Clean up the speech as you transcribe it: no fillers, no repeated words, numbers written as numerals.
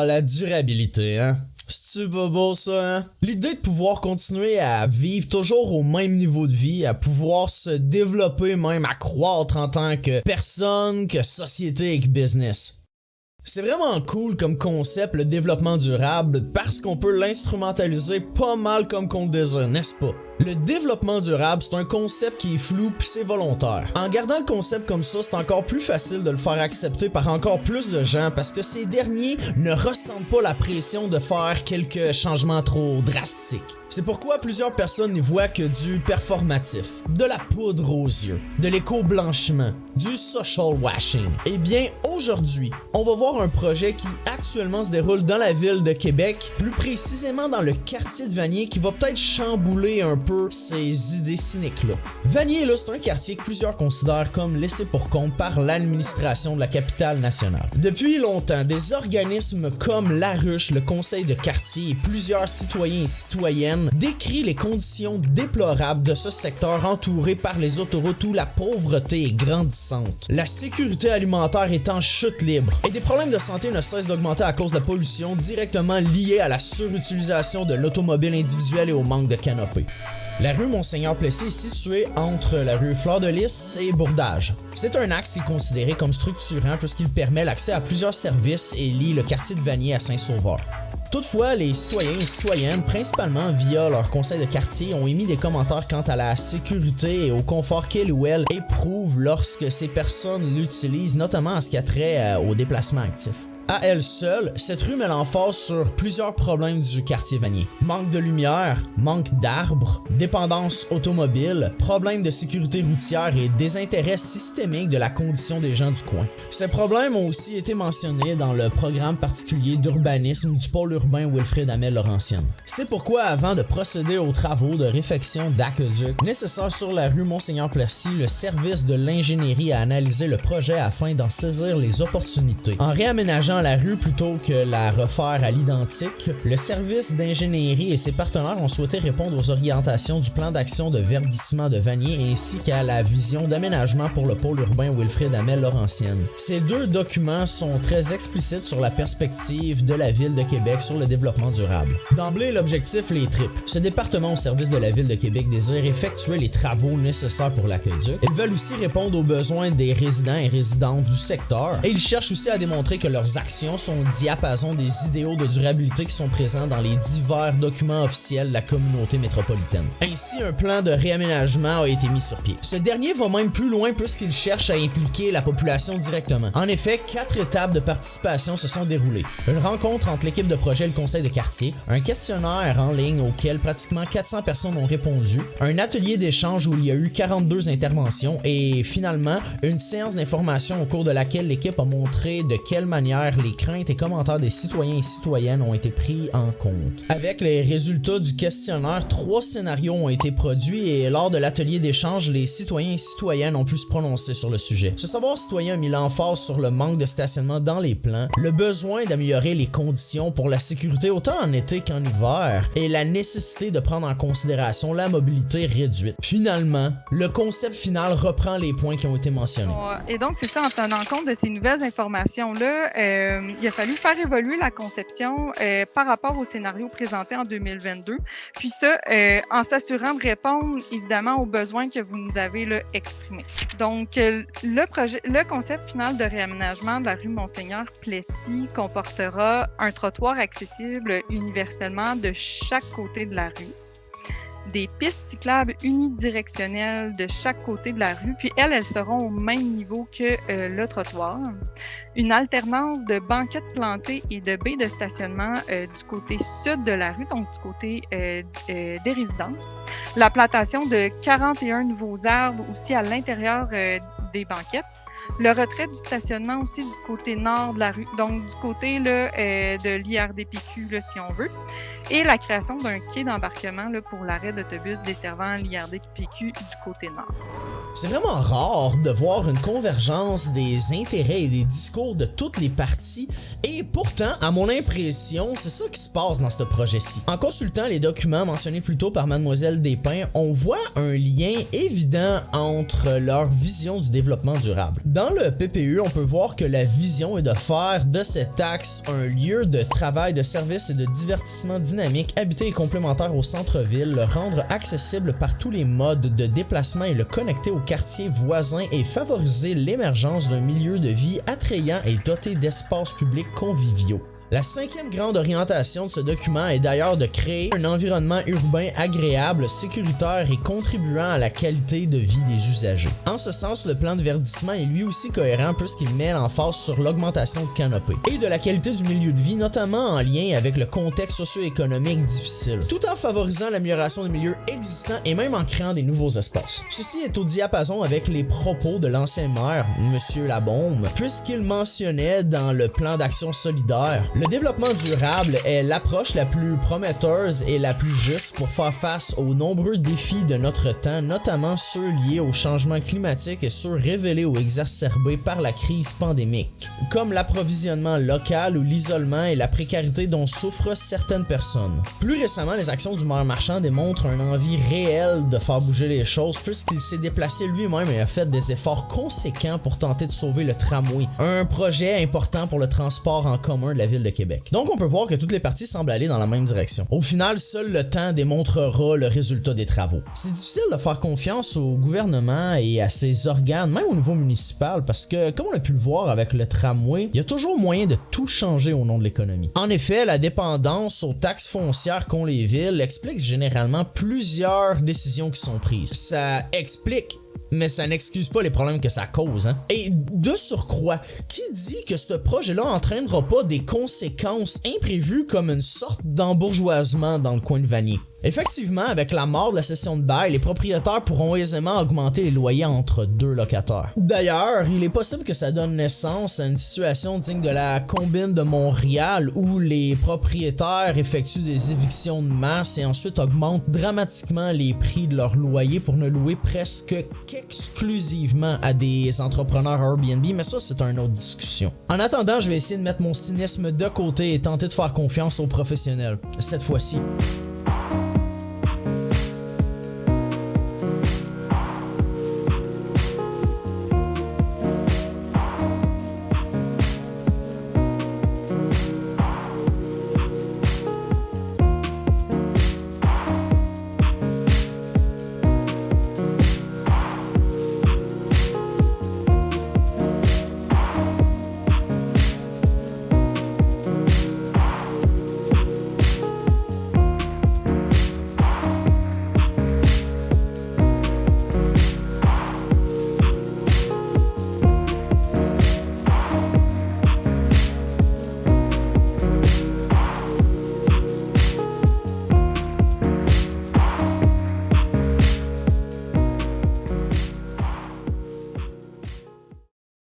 la durabilité, hein? C'est-tu pas beau ça, hein? L'idée de pouvoir continuer à vivre toujours au même niveau de vie, à pouvoir se développer même, à croître en tant que personne, que société et que business. C'est vraiment cool comme concept, le développement durable, parce qu'on peut l'instrumentaliser pas mal comme qu'on le désire, n'est-ce pas? Le développement durable, c'est un concept qui est flou pis c'est volontaire. En gardant le concept comme ça, c'est encore plus facile de le faire accepter par encore plus de gens parce que ces derniers ne ressentent pas la pression de faire quelques changements trop drastiques. C'est pourquoi plusieurs personnes n'y voient que du performatif, de la poudre aux yeux, de l'éco-blanchiment, du social washing. Eh bien, aujourd'hui, on va voir un projet qui actuellement se déroule dans la ville de Québec, plus précisément dans le quartier de Vanier, qui va peut-être chambouler un peu ces idées cyniques-là. Vanier, là, c'est un quartier que plusieurs considèrent comme laissé pour compte par l'administration de la capitale nationale. Depuis longtemps, des organismes comme La Ruche, le conseil de quartier et plusieurs citoyens et citoyennes décrit les conditions déplorables de ce secteur entouré par les autoroutes où la pauvreté est grandissante. La sécurité alimentaire est en chute libre et des problèmes de santé ne cessent d'augmenter à cause de la pollution directement liée à la surutilisation de l'automobile individuelle et au manque de canopées. La rue Monseigneur-Plessis est située entre la rue Fleur-de-Lys et Bourdage. C'est un axe qui est considéré comme structurant puisqu'il permet l'accès à plusieurs services et lie le quartier de Vanier à Saint-Sauveur. Toutefois, les citoyens et citoyennes, principalement via leur conseil de quartier, ont émis des commentaires quant à la sécurité et au confort qu'ils ou elles éprouvent lorsque ces personnes l'utilisent, notamment en ce qui a trait au déplacement actif. À elle seule, cette rue met l'emphase sur plusieurs problèmes du quartier Vanier. Manque de lumière, manque d'arbres, dépendance automobile, problèmes de sécurité routière et désintérêt systémique de la condition des gens du coin. Ces problèmes ont aussi été mentionnés dans le programme particulier d'urbanisme du pôle urbain Wilfrid Hamel Laurentienne. C'est pourquoi, avant de procéder aux travaux de réfection d'aqueduc nécessaires sur la rue Monseigneur-Plessis, le service de l'ingénierie a analysé le projet afin d'en saisir les opportunités. En réaménageant la rue plutôt que la refaire à l'identique, le service d'ingénierie et ses partenaires ont souhaité répondre aux orientations du plan d'action de verdissement de Vanier ainsi qu'à la vision d'aménagement pour le pôle urbain Wilfrid Hamel Laurentienne. Ces deux documents sont très explicites sur la perspective de la ville de Québec sur le développement durable. D'emblée, l'objectif les triple. Ce département au service de la ville de Québec désire effectuer les travaux nécessaires pour l'aqueduc. Ils veulent aussi répondre aux besoins des résidents et résidentes du secteur et ils cherchent aussi à démontrer que leurs actions sont au diapason des idéaux de durabilité qui sont présents dans les divers documents officiels de la communauté métropolitaine. Ainsi, un plan de réaménagement a été mis sur pied. Ce dernier va même plus loin puisqu'il cherche à impliquer la population directement. En effet, 4 étapes de participation se sont déroulées. Une rencontre entre l'équipe de projet et le conseil de quartier, un questionnaire en ligne auquel pratiquement 400 personnes ont répondu, un atelier d'échange où il y a eu 42 interventions et finalement, une séance d'information au cours de laquelle l'équipe a montré de quelle manière les craintes et commentaires des citoyens et citoyennes ont été pris en compte. Avec les résultats du questionnaire, 3 scénarios ont été produits et lors de l'atelier d'échange, les citoyens et citoyennes ont pu se prononcer sur le sujet. Ce savoir citoyen a mis l'emphase sur le manque de stationnement dans les plans, le besoin d'améliorer les conditions pour la sécurité autant en été qu'en hiver et la nécessité de prendre en considération la mobilité réduite. Finalement, le concept final reprend les points qui ont été mentionnés. Et donc, c'est ça, en tenant compte de ces nouvelles informations-là, il a fallu faire évoluer la conception par rapport au scénario présenté en 2022, puis ça, en s'assurant de répondre évidemment aux besoins que vous nous avez là, exprimés. Donc, le concept final de réaménagement de la rue Monseigneur-Plessis comportera un trottoir accessible universellement de chaque côté de la rue, des pistes cyclables unidirectionnelles de chaque côté de la rue, puis elles seront au même niveau que le trottoir. Une alternance de banquettes plantées et de baies de stationnement du côté sud de la rue, donc du côté des résidences. La plantation de 41 nouveaux arbres aussi à l'intérieur des banquettes. Le retrait du stationnement aussi du côté nord de la rue, donc du côté là, de l'IRDPQ, là, si on veut. et la création d'un quai d'embarquement là, pour l'arrêt d'autobus desservant l'IRD-PQ du côté nord. C'est vraiment rare de voir une convergence des intérêts et des discours de toutes les parties, et pourtant, à mon impression, c'est ça qui se passe dans ce projet-ci. En consultant les documents mentionnés plus tôt par Mademoiselle Despins, on voit un lien évident entre leur vision du développement durable. Dans le PPU, on peut voir que la vision est de faire de cet axe un lieu de travail, de service et de divertissement dynamique, habité et complémentaire au centre-ville, le rendre accessible par tous les modes de déplacement et le connecter aux quartiers voisins et favoriser l'émergence d'un milieu de vie attrayant et doté d'espaces publics conviviaux. La cinquième grande orientation de ce document est d'ailleurs de créer un environnement urbain agréable, sécuritaire et contribuant à la qualité de vie des usagers. En ce sens, le plan de verdissement est lui aussi cohérent puisqu'il met l'emphase sur l'augmentation de canopée et de la qualité du milieu de vie, notamment en lien avec le contexte socio-économique difficile, tout en favorisant l'amélioration des milieux existants et même en créant des nouveaux espaces. Ceci est au diapason avec les propos de l'ancien maire, Monsieur Labaume, puisqu'il mentionnait dans le plan d'action solidaire: le développement durable est l'approche la plus prometteuse et la plus juste pour faire face aux nombreux défis de notre temps, notamment ceux liés au changement climatique et ceux révélés ou exacerbés par la crise pandémique, comme l'approvisionnement local ou l'isolement et la précarité dont souffrent certaines personnes. Plus récemment, les actions du maire Marchand démontrent une envie réelle de faire bouger les choses puisqu'il s'est déplacé lui-même et a fait des efforts conséquents pour tenter de sauver le tramway, un projet important pour le transport en commun de la ville de Québec. Donc on peut voir que toutes les parties semblent aller dans la même direction. Au final, seul le temps démontrera le résultat des travaux. C'est difficile de faire confiance au gouvernement et à ses organes, même au niveau municipal, parce que, comme on a pu le voir avec le tramway, il y a toujours moyen de tout changer au nom de l'économie. En effet, la dépendance aux taxes foncières qu'ont les villes explique généralement plusieurs décisions qui sont prises. Ça explique, mais ça n'excuse pas les problèmes que ça cause, hein. Et de surcroît, qui dit que ce projet-là entraînera pas des conséquences imprévues comme une sorte d'embourgeoisement dans le coin de Vanier? Effectivement, avec la mort de la cession de bail, les propriétaires pourront aisément augmenter les loyers entre deux locataires. D'ailleurs, il est possible que ça donne naissance à une situation digne de la combine de Montréal où les propriétaires effectuent des évictions de masse et ensuite augmentent dramatiquement les prix de leurs loyers pour ne louer presque qu'exclusivement à des entrepreneurs Airbnb, mais ça c'est une autre discussion. En attendant, je vais essayer de mettre mon cynisme de côté et tenter de faire confiance aux professionnels. Cette fois-ci.